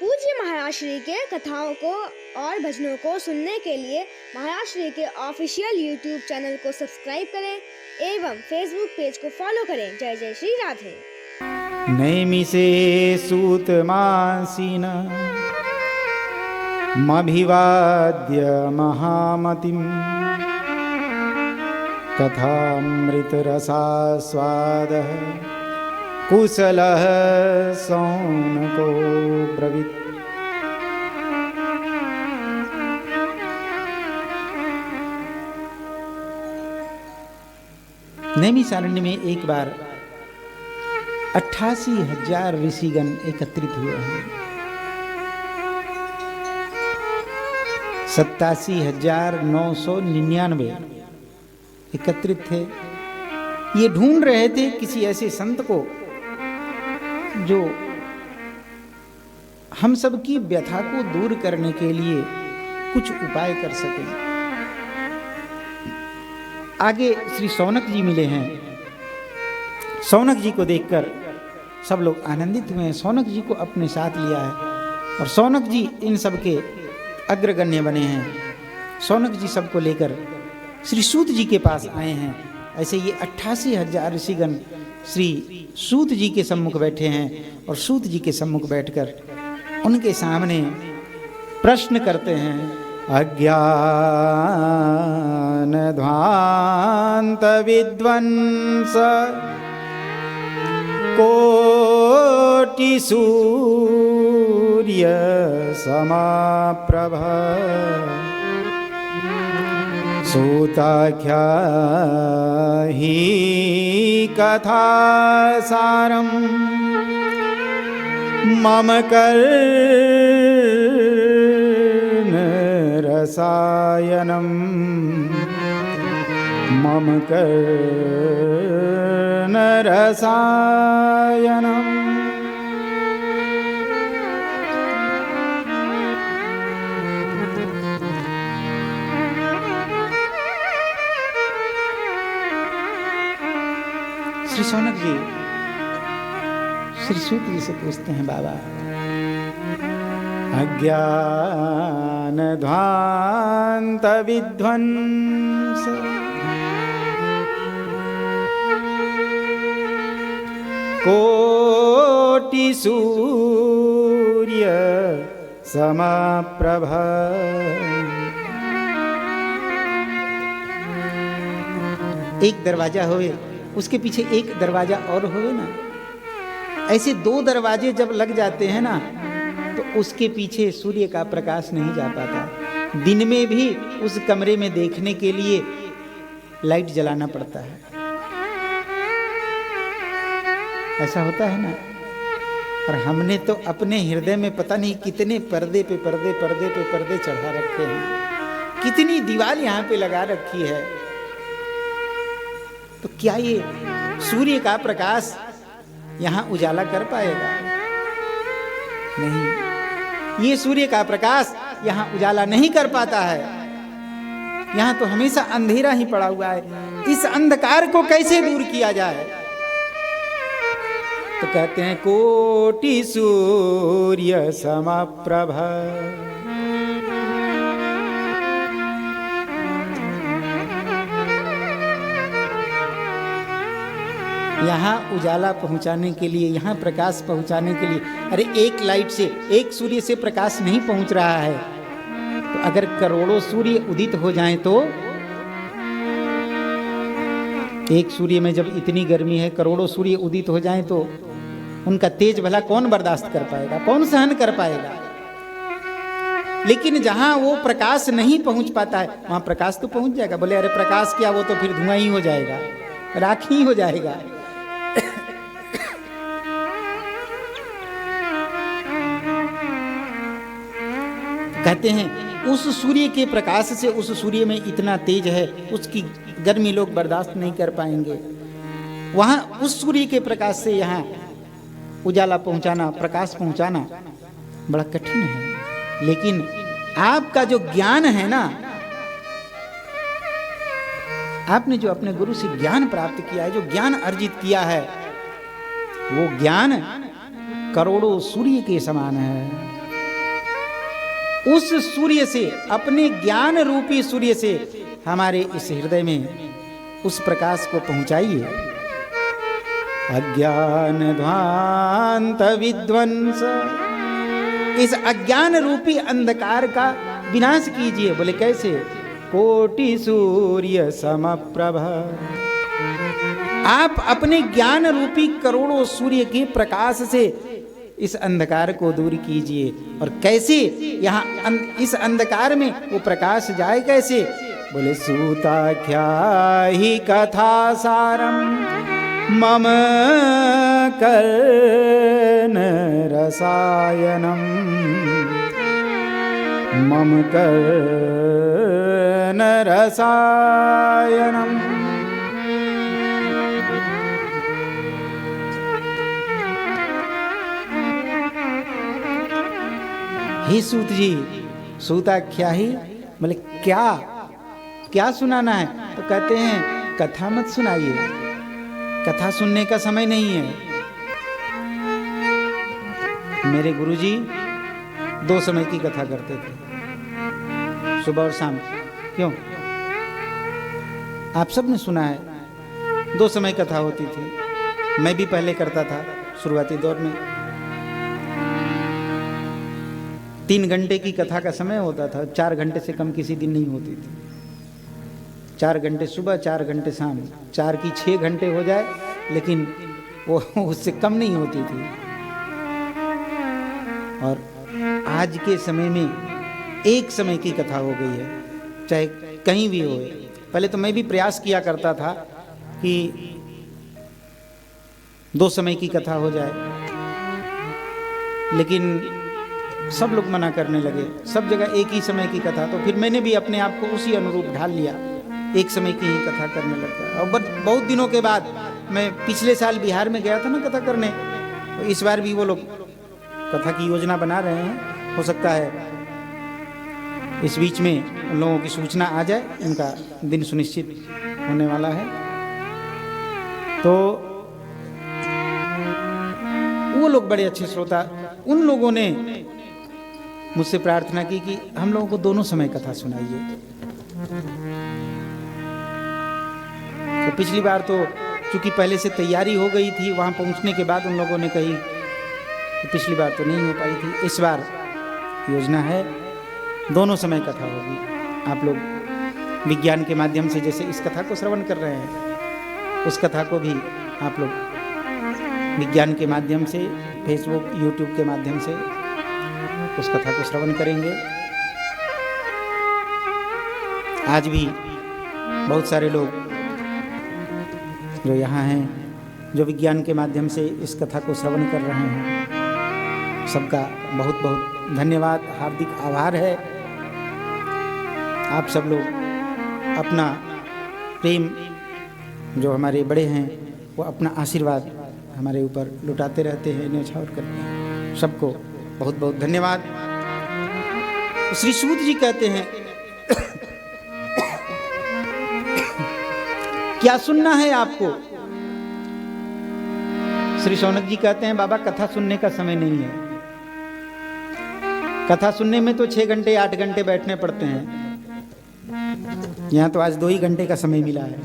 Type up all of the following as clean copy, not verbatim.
पूज्य महाराज श्री के कथाओं को और भजनों को सुनने के लिए महाराज श्री के ऑफिशियल यूट्यूब चैनल को सब्सक्राइब करें एवं फेसबुक पेज को फॉलो करें। जय जय श्री राधे। नैमिषे सूतमासीन मभिवाद्य महामतिं कथामृतरसास्वादः कुशलः सौनको ब्रवीत्। नैमिषारण्य में एक बार 88,000 ऋषिगण एकत्रित हुए हैं। 87,999 एकत्रित थे। ये ढूंढ रहे थे किसी ऐसे संत को जो हम सब की व्यथा को दूर करने के लिए कुछ उपाय कर सके। आगे श्री शौनक जी मिले हैं। शौनक जी को देखकर सब लोग आनंदित हुए हैं। शौनक जी को अपने साथ लिया है और शौनक जी इन सब के अग्रगण्य बने हैं। शौनक जी सबको लेकर श्री सूत जी के पास आए हैं। ऐसे ये 88,000 ऋषिगण श्री सूत जी के सम्मुख बैठे हैं और सूत जी के सम्मुख बैठकर उनके सामने प्रश्न करते हैं। अज्ञान ध्वांत विद्वंस कोटि सूर्य समाप्रभ सूताख्या हि कथा सारम मम कर्ण रसायनम मम कर्ण रसायनम। श्री शौनक जी श्री सूत जी से पूछते हैं, बाबा अज्ञान ध्वांत विध्वंस कोटि सूर्य समाप्रभ एक दरवाजा होवे उसके पीछे एक दरवाजा और होवे ना। ऐसे दो दरवाजे जब लग जाते हैं ना तो उसके पीछे सूर्य का प्रकाश नहीं जा पाता। दिन में भी उस कमरे में देखने के लिए लाइट जलाना पड़ता है। ऐसा होता है ना। और हमने तो अपने हृदय में पता नहीं कितने पर्दे पे पर्दे पर्दे पे पर्दे चढ़ा रखे हैं, कितनी दीवार यहाँ पे लगा रखी है। तो क्या ये सूर्य का प्रकाश यहां उजाला कर पाएगा? नहीं, ये सूर्य का प्रकाश यहां उजाला नहीं कर पाता है। यहां तो हमेशा अंधेरा ही पड़ा हुआ है। इस अंधकार को कैसे दूर किया जाए? तो कहते हैं कोटि सूर्य समप्रभ। यहाँ उजाला पहुँचाने के लिए, यहाँ प्रकाश पहुँचाने के लिए, अरे एक लाइट से, एक सूर्य से प्रकाश नहीं पहुँच रहा है। तो अगर करोड़ों सूर्य उदित हो जाएं तो एक सूर्य में जब इतनी गर्मी है, करोड़ों सूर्य उदित हो जाएं तो उनका तेज भला कौन बर्दाश्त कर पाएगा, कौन सहन कर पाएगा? लेकिन जहां वो प्रकाश नहीं पहुंच पाता है वहां प्रकाश तो पहुंच जाएगा। बोले अरे प्रकाश क्या, वो तो फिर धुआं ही हो जाएगा, राख ही हो जाएगा। कहते हैं उस सूर्य के प्रकाश से, उस सूर्य में इतना तेज है, उसकी गर्मी लोग बर्दाश्त नहीं कर पाएंगे। वहां उस सूर्य के प्रकाश से यहाँ उजाला पहुंचाना, प्रकाश पहुंचाना बड़ा कठिन है। लेकिन आपका जो ज्ञान है ना, आपने जो अपने गुरु से ज्ञान प्राप्त किया है, जो ज्ञान अर्जित किया है, वो ज्ञान करोड़ों सूर्य के समान है। उस सूर्य से, अपने ज्ञान रूपी सूर्य से हमारे इस हृदय में उस प्रकाश को पहुंचाइए। अज्ञान ध्वांत विध्वंस, इस अज्ञान रूपी अंधकार का विनाश कीजिए। बोले कैसे? कोटि सूर्य समप्रभ, आप अपने ज्ञान रूपी करोड़ों सूर्य के प्रकाश से इस अंधकार को दूर कीजिए। और कैसे? यहाँ इस अंधकार में वो प्रकाश जाए कैसे? बोले सूताख्या ही कथा सारम मम कर्ण रसायनम, मम कर्ण रसायनम। हे सूत जी, सूताख्या ही बोले क्या क्या सुनाना है? तो कहते हैं कथा मत सुनाइए, कथा सुनने का समय नहीं है। मेरे गुरुजी 2 समय की कथा करते थे, सुबह और शाम। क्यों? आप सब ने सुना है 2 समय कथा होती थी। मैं भी पहले करता था शुरुआती दौर में। 3 घंटे की कथा का समय होता था, 4 घंटे से कम किसी दिन नहीं होती थी। 4 घंटे सुबह, 4 घंटे शाम, 4 की 6 घंटे हो जाए, लेकिन वो उससे कम नहीं होती थी। और आज के समय में 1 समय की कथा हो गई है, चाहे कहीं भी हो। पहले तो मैं भी प्रयास किया करता था कि 2 समय की कथा हो जाए, लेकिन सब लोग मना करने लगे, सब जगह एक ही समय की कथा। तो फिर मैंने भी अपने आप को उसी अनुरूप ढाल लिया, 1 समय की ही कथा करने लग गया। और बहुत दिनों के बाद, मैं पिछले साल बिहार में गया था ना कथा करने, तो इस बार भी वो लोग कथा की योजना बना रहे हैं। हो सकता है इस बीच में उन लोगों की सूचना आ जाए, उनका दिन सुनिश्चित होने वाला है। तो वो लोग बड़े अच्छे श्रोता, उन लोगों ने मुझसे प्रार्थना की कि हम लोगों को दोनों समय कथा सुनाइए। तो पिछली बार तो चूंकि पहले से तैयारी हो गई थी, वहां पहुंचने के बाद उन लोगों ने कही कि पिछली बार तो नहीं हो पाई थी, इस बार योजना है दोनों समय कथा होगी। आप लोग विज्ञान के माध्यम से जैसे इस कथा को श्रवण कर रहे हैं, उस कथा को भी आप लोग विज्ञान के माध्यम से, फेसबुक, यूट्यूब के माध्यम से उस कथा को श्रवण करेंगे। आज भी बहुत सारे लोग जो यहाँ हैं, जो विज्ञान के माध्यम से इस कथा को श्रवण कर रहे हैं, सबका बहुत बहुत धन्यवाद, हार्दिक आभार है। आप सब लोग अपना प्रेम, जो हमारे बड़े हैं, वो अपना आशीर्वाद हमारे ऊपर लुटाते रहते हैं, न्यौछावर करते हैं। सबको बहुत बहुत धन्यवाद। श्री सूत जी कहते हैं क्या सुनना है आपको? श्री शौनक जी कहते हैं बाबा कथा सुनने का समय नहीं है। कथा सुनने में तो 6 घंटे 8 घंटे बैठने पड़ते हैं, यहाँ तो आज 2 ही घंटे का समय मिला है।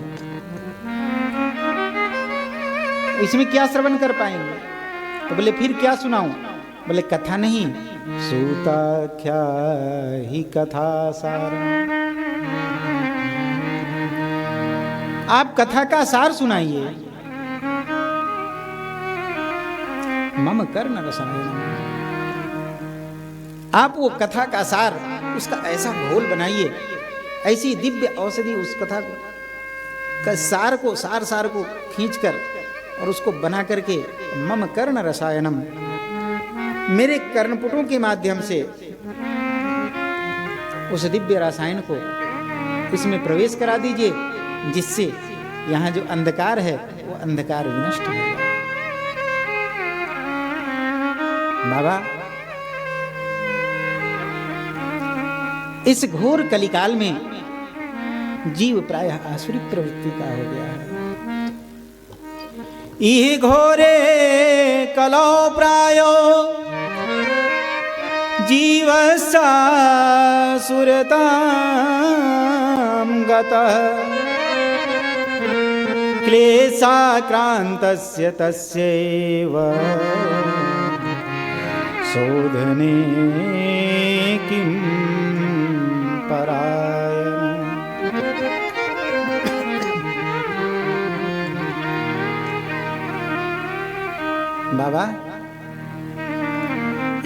इसमें क्या श्रवण कर पाएंगे? तो बोले फिर क्या सुनाऊं? बोले कथा नहीं, सूताख्या ही कथा सार। आप कथा का सार सुनाइए। मम कर्ण रसायन, आप वो कथा का सार, उसका ऐसा घोल बनाइए, ऐसी दिव्य औषधि उस कथा को का सार को खींचकर और उसको बना करके मम कर्ण रसायनम, मेरे कर्णपुटों के माध्यम से उस दिव्य रसायन को इसमें प्रवेश करा दीजिए, जिससे यहाँ जो अंधकार है वो अंधकार विनष्ट हो जाए। बाबा इस घोर कलिकाल में जीव प्रायः आसुरी प्रवृत्ति का हो गया है। इह घोरे कलो प्रायो जीवसासुरतां गतः क्लेशाक्रान्तस्य तस्यैव शोधने किं परायण। बाबा,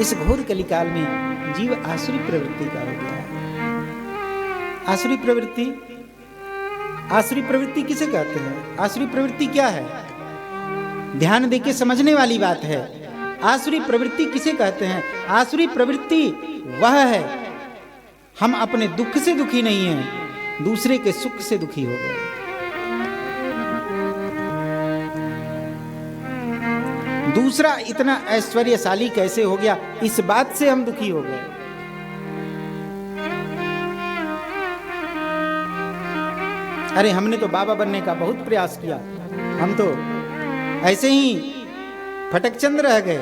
इस घोर कलिकाल में जीव आसुरी प्रवृत्ति का हो गया है। आसुरी प्रवृत्ति किसे कहते हैं? आसुरी प्रवृत्ति क्या है? ध्यान देके समझने वाली बात है। आसुरी प्रवृत्ति किसे कहते हैं? आसुरी प्रवृत्ति वह है, हम अपने दुख से दुखी नहीं हैं, दूसरे के सुख से दुखी हो गए। दूसरा इतना ऐश्वर्यशाली कैसे हो गया, इस बात से हम दुखी हो गए। अरे हमने तो बाबा बनने का बहुत प्रयास किया, हम तो ऐसे ही फटकचंद रह गए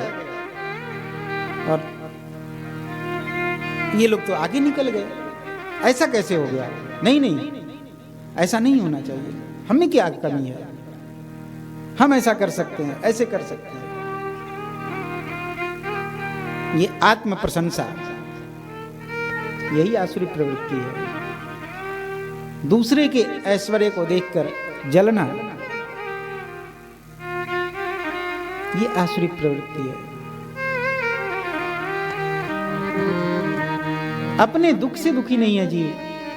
और ये लोग तो आगे निकल गए। ऐसा कैसे हो गया? नहीं, ऐसा नहीं होना चाहिए। हमें क्या कमी है? हम ऐसा कर सकते हैं, ऐसे कर सकते हैं। ये आत्म प्रशंसा, यही आसुरी प्रवृत्ति है। दूसरे के ऐश्वर्य को देखकर जलना, ये आसुरी प्रवृत्ति है। अपने दुख से दुखी नहीं है जी,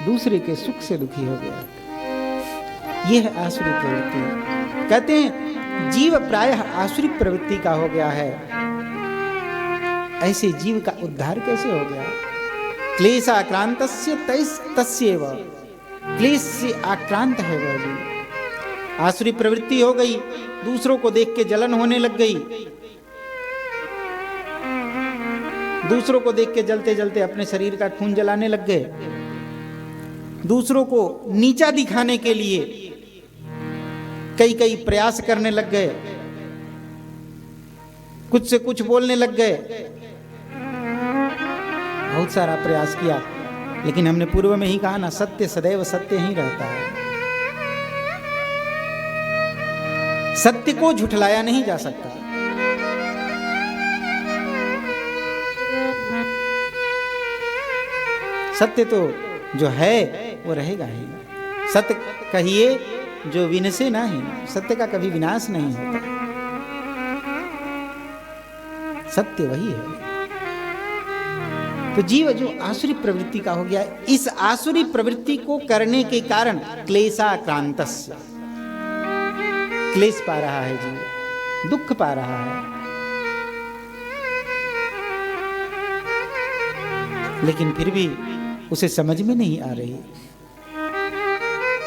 दूसरे के सुख से दुखी हो गया, यह है आसुरी प्रवृत्ति। कहते हैं जीव प्रायः आसुरी प्रवृत्ति का हो गया है। ऐसे जीव का उद्धार कैसे हो गया? क्लेशाक्रांतस्य तस्यैव, क्लेश से आक्रांत है वह जीव। आसुरी प्रवृत्ति हो गई, दूसरों को देख के जलन होने लग गई। दूसरों को देख के जलते जलते अपने शरीर का खून जलाने लग गए। दूसरों को नीचा दिखाने के लिए कई प्रयास करने लग गए, कुछ से कुछ बोलने लग गए। बहुत सारा प्रयास किया, लेकिन हमने पूर्व में ही कहा ना, सत्य सदैव सत्य ही रहता है। सत्य को झुठलाया नहीं जा सकता। सत्य तो जो है वो रहेगा ही। सत्य कहिए जो विनसे नहीं, सत्य का कभी विनाश नहीं होता। सत्य वही है। तो जीव जो आसुरी प्रवृत्ति का हो गया, इस आसुरी प्रवृत्ति को करने के कारण क्लेशाक्रांतस्य, क्लेश पा रहा है जीव, दुख पा रहा है। लेकिन फिर भी उसे समझ में नहीं आ रही,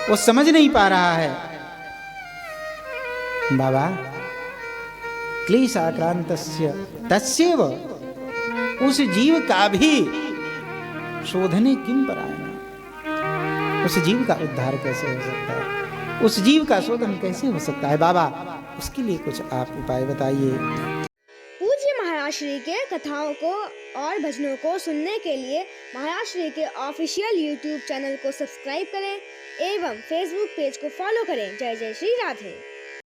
वो समझ नहीं पा रहा है। बाबा, क्लेशाक्रांतस्य तस्यैव, उस जीव का भी शोधने किम परायण, उस जीव का उद्धार कैसे हो सकता है? उस जीव का शोधन कैसे हो सकता है? बाबा, उसके लिए कुछ आप उपाय बताइए। पूज्य महाराष्ट्री के कथाओं को और भजनों को सुनने के लिए महाराष्ट्री के ऑफिशियल यूट्यूब चैनल को सब्सक्राइब करें एवं फेसबुक पेज को फॉलो करें। जय जय श्री राधे।